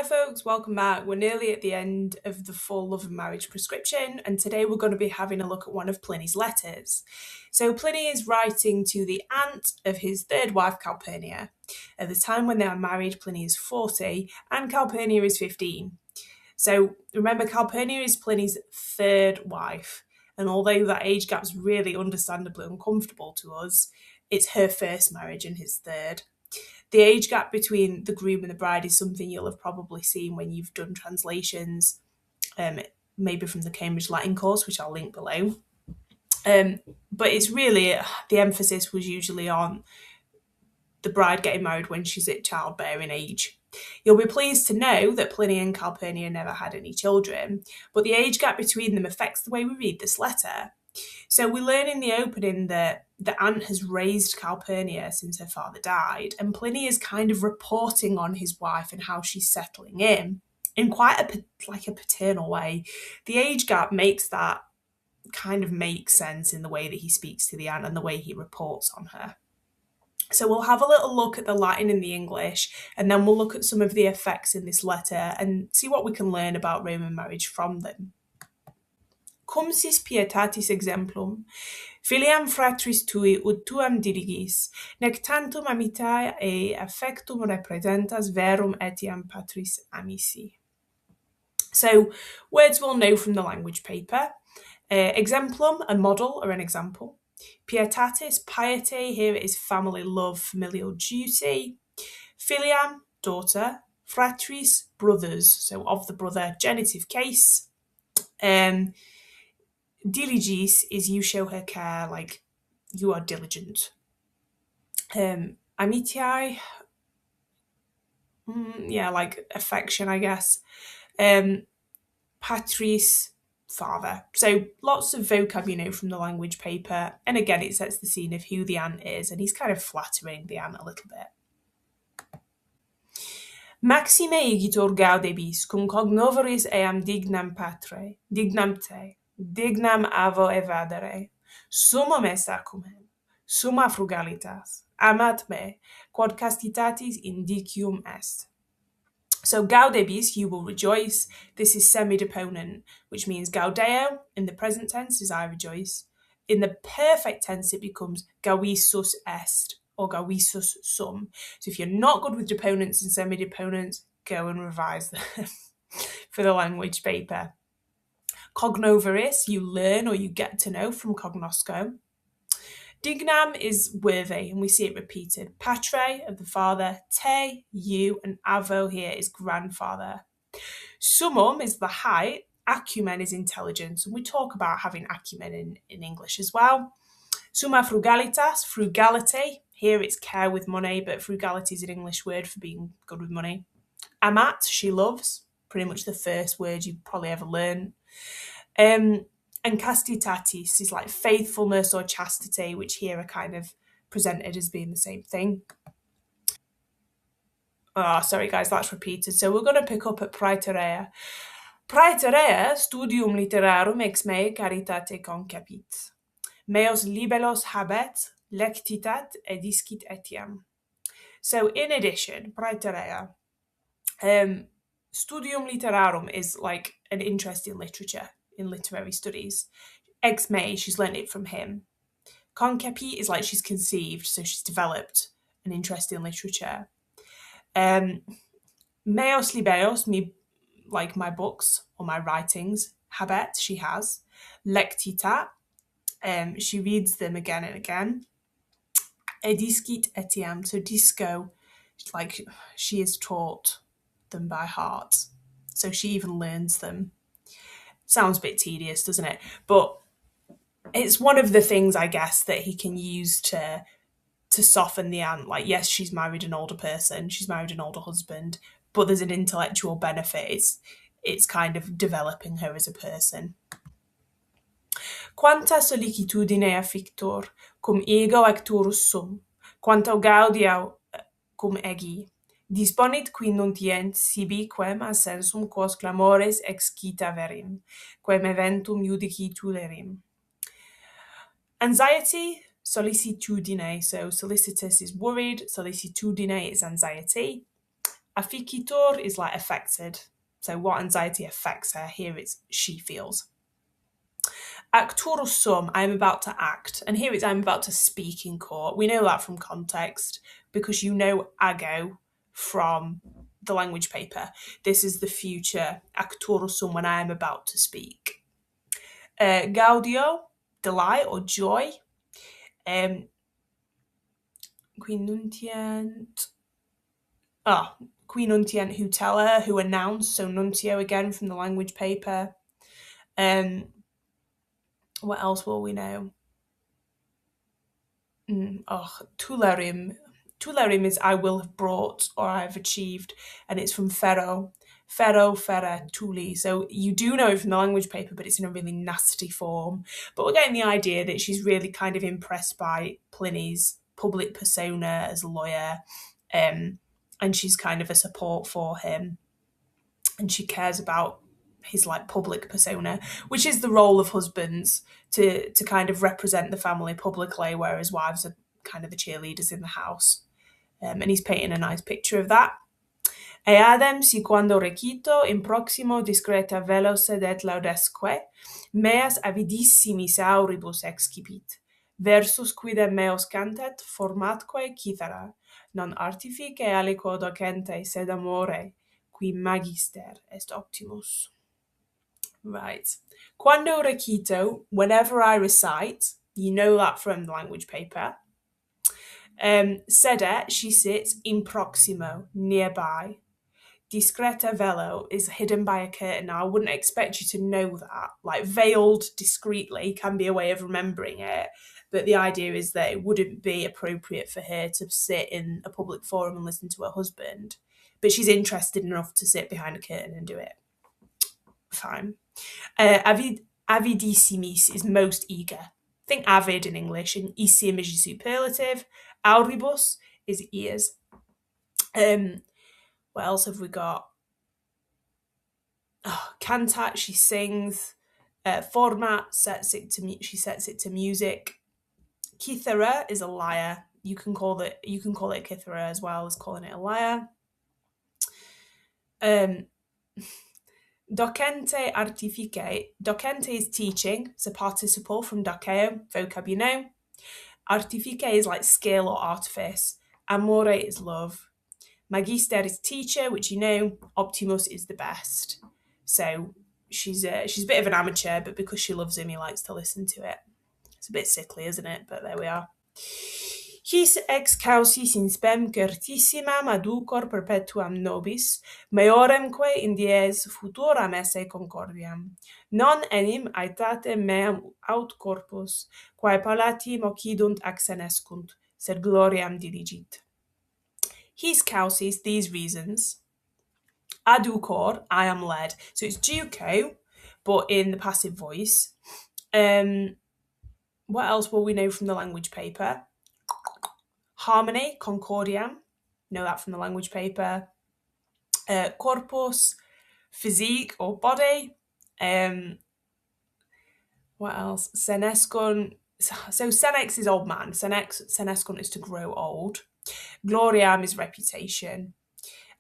Hi folks, welcome back. We're nearly at the end of the full love and marriage prescription, and today we're going to be having a look at one of Pliny's letters. So Pliny is writing to the aunt of his third wife, Calpurnia. At the time when they are married, Pliny is 40 and Calpurnia is 15. So remember, Calpurnia is Pliny's third wife, and although that age gap's really understandably uncomfortable to us, it's her first marriage and his third. The age gap between the groom and the bride is something you'll have probably seen when you've done translations, maybe from the Cambridge Latin course, which I'll link below. But it's really, the emphasis was usually on the bride getting married when she's at childbearing age. You'll be pleased to know that Pliny and Calpurnia never had any children, but the age gap between them affects the way we read this letter. So we learn in the opening that the aunt has raised Calpurnia since her father died, and Pliny is kind of reporting on his wife and how she's settling in quite a paternal way. The age gap makes that kind of make sense in the way that he speaks to the aunt and the way he reports on her. So we'll have a little look at the Latin and the English, and then we'll look at some of the effects in this letter and see what we can learn about Roman marriage from them. Cum sis pietatis exemplum, filiam fratris tui ut tuam dirigis, nec tantum amitae e affectum representas verum etiam patris amici. So, words we'll know from the language paper. Exemplum, a model or an example. Pietatis, piety, here it is family love, familial duty. Filiam, daughter. Fratris, brothers, so of the brother, genitive case. Diligis is you show her care, like you are diligent. Amitiae, like affection, I guess. Patris, father. So lots of vocab, from the language paper. And again, it sets the scene of who the aunt is, and he's kind of flattering the aunt a little bit. Maxime igitur gaudebis, cum cognoveris eam dignam patre, dignam te, dignam avo evadere, summum est acumen, summa frugalitas, amat me, quod castitatis indicium est. So gaudebis, you will rejoice. This is semi-deponent, which means gaudeo in the present tense is I rejoice. In the perfect tense, it becomes gavisus est or gavisus sum. So if you're not good with deponents and semi-deponents, go and revise them for the language paper. Cognoveris, you learn or you get to know from cognosco. Dignam is worthy, and we see it repeated. Patre, of the father. Te, you, and avo here is grandfather. Summum is the height. Acumen is intelligence, and we talk about having acumen in English as well. Summa frugalitas, frugality. Here it's care with money, but frugality is an English word for being good with money. Amat, she loves. Pretty much the first word you probably ever learn. And castitatis is like faithfulness or chastity, which here are kind of presented as being the same thing. Sorry guys, that's repeated. So we're going to pick up at praeterea. Praeterea studium literarum ex me caritate concepit. Meos libelos habet, lectitat, ediscit etiam. So in addition, praeterea, studium literarum is like an interest in literature, in literary studies. Ex me, she's learned it from him. Concepit is like she's conceived, so she's developed an interest in literature. Meos libeos, me, like my books or my writings. Habet, she has. Lectitat, she reads them again and again. Ediscit etiam, so disco, like she is taught them by heart. So she even learns them. Sounds a bit tedious, doesn't it? But it's one of the things, I guess, that he can use to soften the aunt. Like, yes, she's married an older person, she's married an older husband, but there's an intellectual benefit. It's kind of developing her as a person. Quanta solicitudine affictor, cum ego acturus sum, quanto gaudiau cum egi, disponit qui nuntient sibi quem assensum quos clamores excita verim, quem eventum judicitu lerim. Anxiety, solicitudine. So solicitous is worried, solicitudine is anxiety. Afficitor is like affected. So what anxiety affects her, here it's she feels. Actorus sum, I'm about to act. And here it's I'm about to speak in court. We know that from context because you know ago from the language paper. This is the future actorus sum when I am about to speak. Gaudio, delight or joy. Qui nuntient. Qui nuntient, who tell her, who announce. So nuntio again from the language paper. What else will we know? Tulerim. Tulerim is I will have brought or I have achieved, and it's from Ferro. Ferro, Ferre, Tuli. So you do know it from the language paper, but it's in a really nasty form. But we're getting the idea that she's really kind of impressed by Pliny's public persona as a lawyer, and she's kind of a support for him. And she cares about his like public persona, which is the role of husbands to kind of represent the family publicly, whereas wives are kind of the cheerleaders in the house. And he's painting a nice picture of that. Eadem si quando recito in proximo discreta velo sedet laudesque, meas avidissimis auribus excipit, versus quidem meos cantet formatque cithara, non artifice aliquo docente sed amore, qui magister est optimus. Right. Quando recito, whenever I recite, you know that from the language paper. Sedet, she sits in proximo, nearby. Discreta velo is hidden by a curtain. Now, I wouldn't expect you to know that. Like, veiled discreetly can be a way of remembering it, but the idea is that it wouldn't be appropriate for her to sit in a public forum and listen to her husband, but she's interested enough to sit behind a curtain and do it. Fine. Avidissimis is most eager. Think avid in English, and issim is your superlative. Auribus is ears. What else have we got? Cantat, she sings. Format, she sets it to music. Cithara is a lyre. You can call it Cithara as well as calling it a lyre. Docente artifice. Docente is teaching. It's a participle from doceo, vocab you know. Artifice is like skill or artifice. Amore is love. Magister is teacher, which you know. Optimus is the best. So she's a bit of an amateur, but because she loves him, he likes to listen to it. It's a bit sickly, isn't it? But there we are. His ex causis in spem certissimam aducor perpetuam nobis, meoremque in dies futuram esse concordiam. Non enim aetate meam aut corpus, quae palatim occidunt ac senescunt, sed gloriam dirigit. His causis, these reasons. Aducor, I am led. So it's duco, but in the passive voice. What else will we know from the language paper? Harmony, concordiam. Know that from the language paper. Corpus, physique or body. What else? Senescun. So senex is old man. Senescun is to grow old. Gloriam is reputation.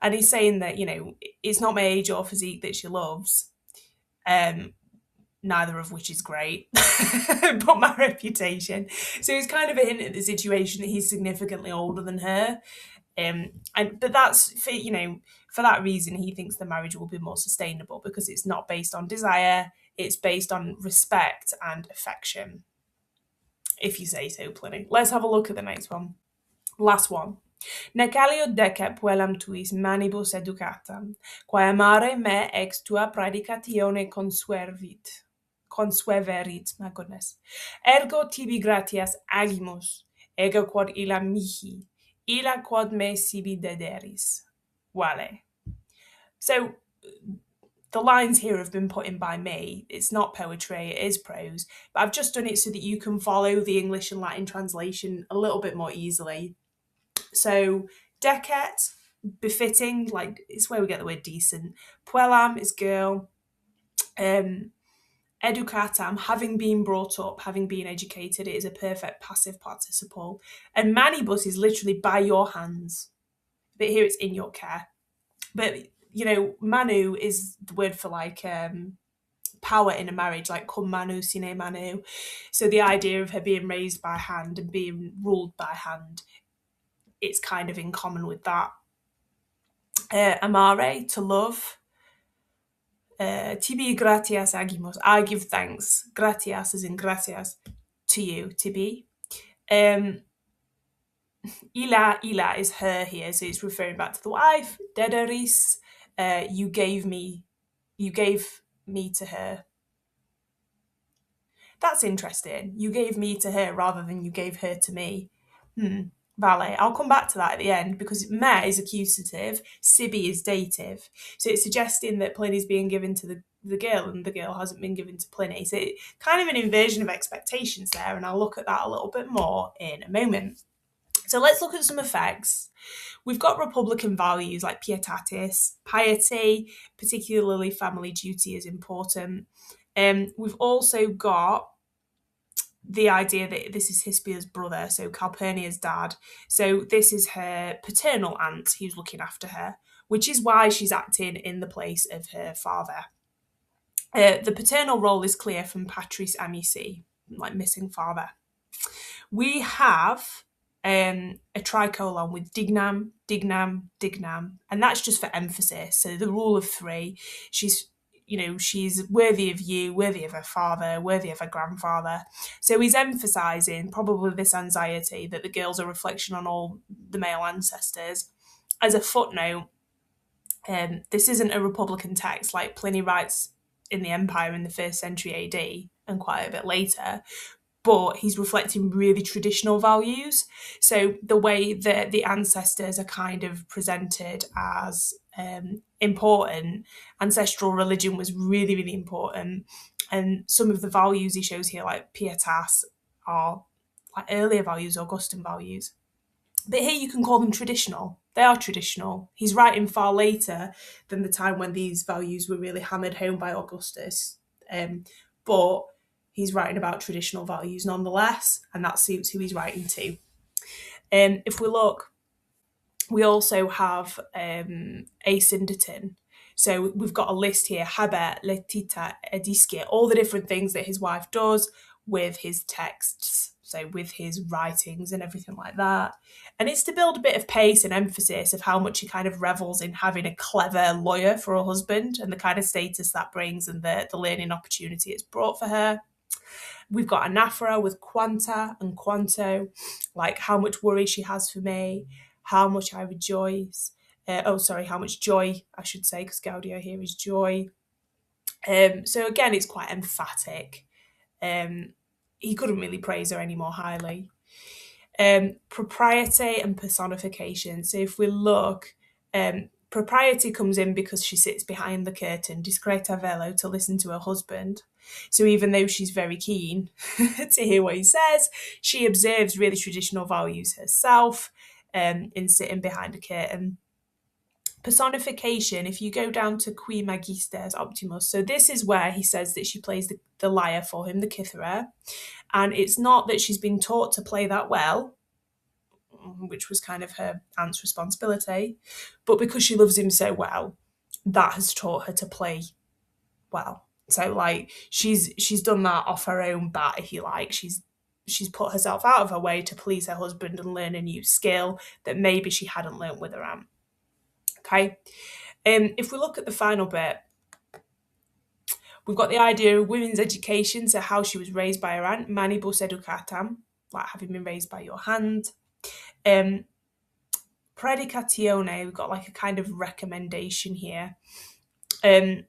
And he's saying that, you know, it's not my age or physique that she loves, neither of which is great, but my reputation. So it's kind of a hint at the situation that he's significantly older than her. But that's, for that reason, he thinks the marriage will be more sustainable because it's not based on desire, it's based on respect and affection, if you say so, Pliny. Let's have a look at the next one. Last one. Necalio decep puellam tuis manibus educatam, quae amare me ex tua praedicatione consueverit, my goodness. Ergo tibi gratias agimus, ego quod illa mihi, illa quod me sibi dederis. Vale. So, the lines here have been put in by me. It's not poetry, it is prose, but I've just done it so that you can follow the English and Latin translation a little bit more easily. So, decet, befitting, like, it's where we get the word decent. Puellam is girl. Educatam, having been brought up, having been educated, it is a perfect passive participle. And manibus is literally by your hands. But here it's in your care. But, manu is the word for like power in a marriage, like cum manu sine manu. So the idea of her being raised by hand and being ruled by hand, it's kind of in common with that. Amare, to love. Tibi gratias agimos. I give thanks. Gratias as in gracias to you, Tibi. Ila is her here, so it's referring back to the wife. Dederis, you gave me to her. That's interesting. You gave me to her rather than you gave her to me. Vale. I'll come back to that at the end because me is accusative, sibi is dative. So it's suggesting that Pliny's being given to the girl and the girl hasn't been given to Pliny. So kind of an inversion of expectations there, and I'll look at that a little bit more in a moment. So let's look at some effects. We've got Republican values like pietatis, piety, particularly family duty is important. We've also got the idea that this is Hispulla's brother, so Calpurnia's dad. So this is her paternal aunt who's looking after her, which is why she's acting in the place of her father. The paternal role is clear from patris amici, like missing father. We have a tricolon with dignam, dignam, dignam, and that's just for emphasis. So the rule of three, she's worthy of you, worthy of her father, worthy of her grandfather. So he's emphasising probably this anxiety that the girl's a reflection on all the male ancestors. As a footnote, this isn't a Republican text like Pliny writes in the Empire in the 1st century AD and quite a bit later, but he's reflecting really traditional values. So the way that the ancestors are kind of presented as important, ancestral religion was really, really important. And some of the values he shows here, like pietas, are like earlier values, Augustan values. But here you can call them traditional. They are traditional. He's writing far later than the time when these values were really hammered home by Augustus. But he's writing about traditional values nonetheless, and that suits who he's writing to. If we look, we also have a syndeton. So we've got a list here, haber, letita, edisce, all the different things that his wife does with his texts, so with his writings and everything like that. And it's to build a bit of pace and emphasis of how much he kind of revels in having a clever lawyer for a husband and the kind of status that brings and the learning opportunity it's brought for her. We've got anaphora with quanta and quanto, like how much worry she has for me, how much I rejoice. How much joy, I should say, because Gaudio here is joy. So again, it's quite emphatic. He couldn't really praise her any more highly. Propriety and personification. So if we look, propriety comes in because she sits behind the curtain, discreta velo, to listen to her husband. So even though she's very keen to hear what he says, she observes really traditional values herself in sitting behind a curtain. Personification, if you go down to qui magisters optimus, so this is where he says that she plays the lyre for him, the kithera, and it's not that she's been taught to play that well, which was kind of her aunt's responsibility, but because she loves him so well, that has taught her to play well. So like she's done that off her own bat, if you like. She's put herself out of her way to please her husband and learn a new skill that maybe she hadn't learnt with her aunt. Okay, if we look at the final bit, we've got the idea of women's education, so how she was raised by her aunt, manibus educatam, like having been raised by your hand. Predicatione, we've got like a kind of recommendation here. And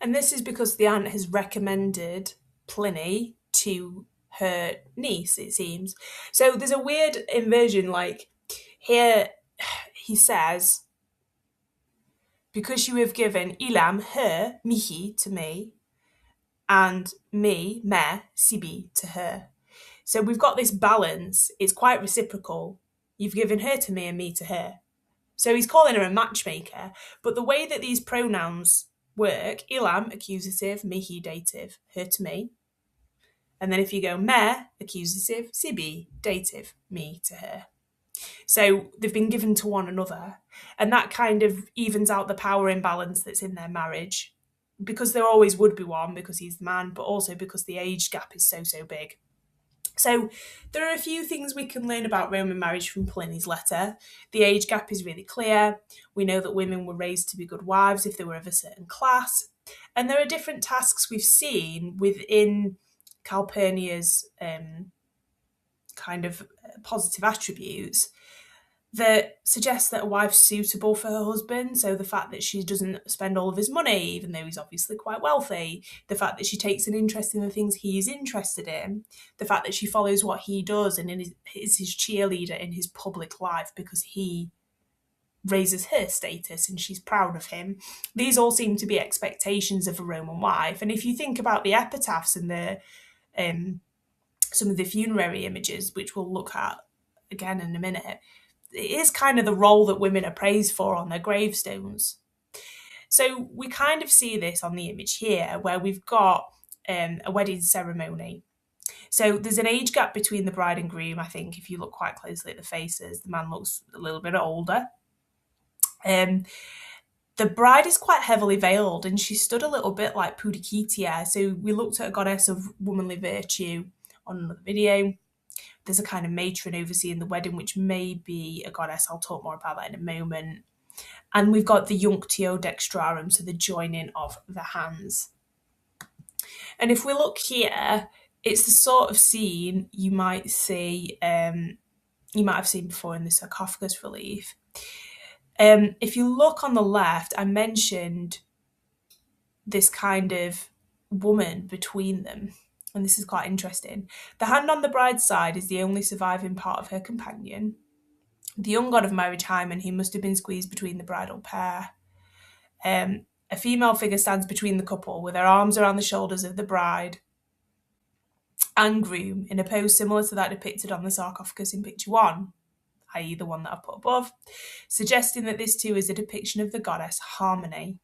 this is because the aunt has recommended Pliny to her niece, it seems. So there's a weird inversion, like here he says, because you have given ilam, her, mihi, to me, and me, sibi, to her. So we've got this balance. It's quite reciprocal. You've given her to me and me to her. So he's calling her a matchmaker. But the way that these pronouns work, ilam, accusative, mihi, dative, her to me. And then if you go accusative, sibi, dative, me to her. So they've been given to one another. And that kind of evens out the power imbalance that's in their marriage, because there always would be one because he's the man, but also because the age gap is so big. So there are a few things we can learn about Roman marriage from Pliny's letter. The age gap is really clear. We know that women were raised to be good wives if they were of a certain class. And there are different tasks we've seen within Calpurnia's kind of positive attributes that suggests that a wife's suitable for her husband. So the fact that she doesn't spend all of his money, even though he's obviously quite wealthy, the fact that she takes an interest in the things he's interested in, the fact that she follows what he does and is his cheerleader in his public life because he raises her status and she's proud of him. These all seem to be expectations of a Roman wife. And if you think about the epitaphs and the some of the funerary images, which we'll look at again in a minute, it is kind of the role that women are praised for on their gravestones. So we kind of see this on the image here, where we've got a wedding ceremony. So there's an age gap between the bride and groom. I think if you look quite closely at the faces, the man looks a little bit older. The bride is quite heavily veiled and she stood a little bit like Pudicitia. So we looked at a goddess of womanly virtue on another video. There's a kind of matron overseeing the wedding, which may be a goddess. I'll talk more about that in a moment. And we've got the Junctio Dextrarum, so the joining of the hands. And if we look here, it's the sort of scene you might see, you might have seen before in the sarcophagus relief. If you look on the left, I mentioned this kind of woman between them. And this is quite interesting. The hand on the bride's side is the only surviving part of her companion. The young god of marriage, Hymen, he must have been squeezed between the bridal pair. A female figure stands between the couple with her arms around the shoulders of the bride and groom in a pose similar to that depicted on the sarcophagus in picture 1, i.e. the one that I've put above, suggesting that this too is a depiction of the goddess Harmony.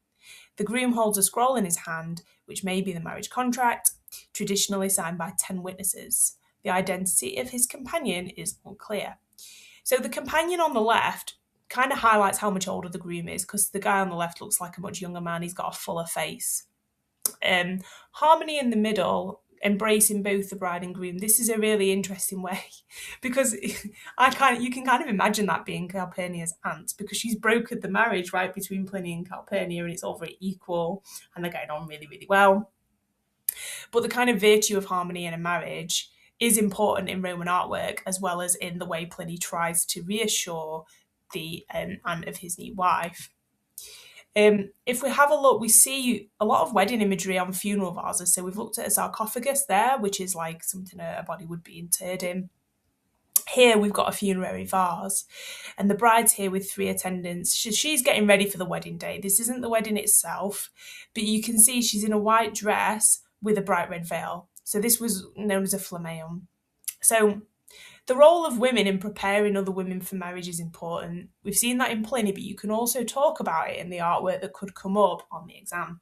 The groom holds a scroll in his hand, which may be the marriage contract, traditionally signed by 10 witnesses. The identity of his companion is unclear. So the companion on the left kind of highlights how much older the groom is, because the guy on the left looks like a much younger man. He's got a fuller face. Harmony in the middle, embracing both the bride and groom. This is a really interesting way because you can kind of imagine that being Calpurnia's aunt, because she's brokered the marriage right between Pliny and Calpurnia, and it's all very equal and they're getting on really, really well. But the kind of virtue of harmony in a marriage is important in Roman artwork, as well as in the way Pliny tries to reassure the aunt of his new wife. If we have a look, we see a lot of wedding imagery on funeral vases. So we've looked at a sarcophagus there, which is like something a body would be interred in. Here we've got a funerary vase, and the bride's here with 3 attendants. She's getting ready for the wedding day. This isn't the wedding itself, but you can see she's in a white dress with a bright red veil. So this was known as a flammeum. So the role of women in preparing other women for marriage is important. We've seen that in Pliny, but you can also talk about it in the artwork that could come up on the exam.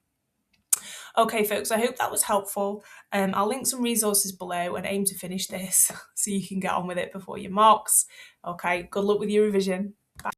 Okay, folks, I hope that was helpful. I'll link some resources below and aim to finish this so you can get on with it before your mocks. Okay, good luck with your revision.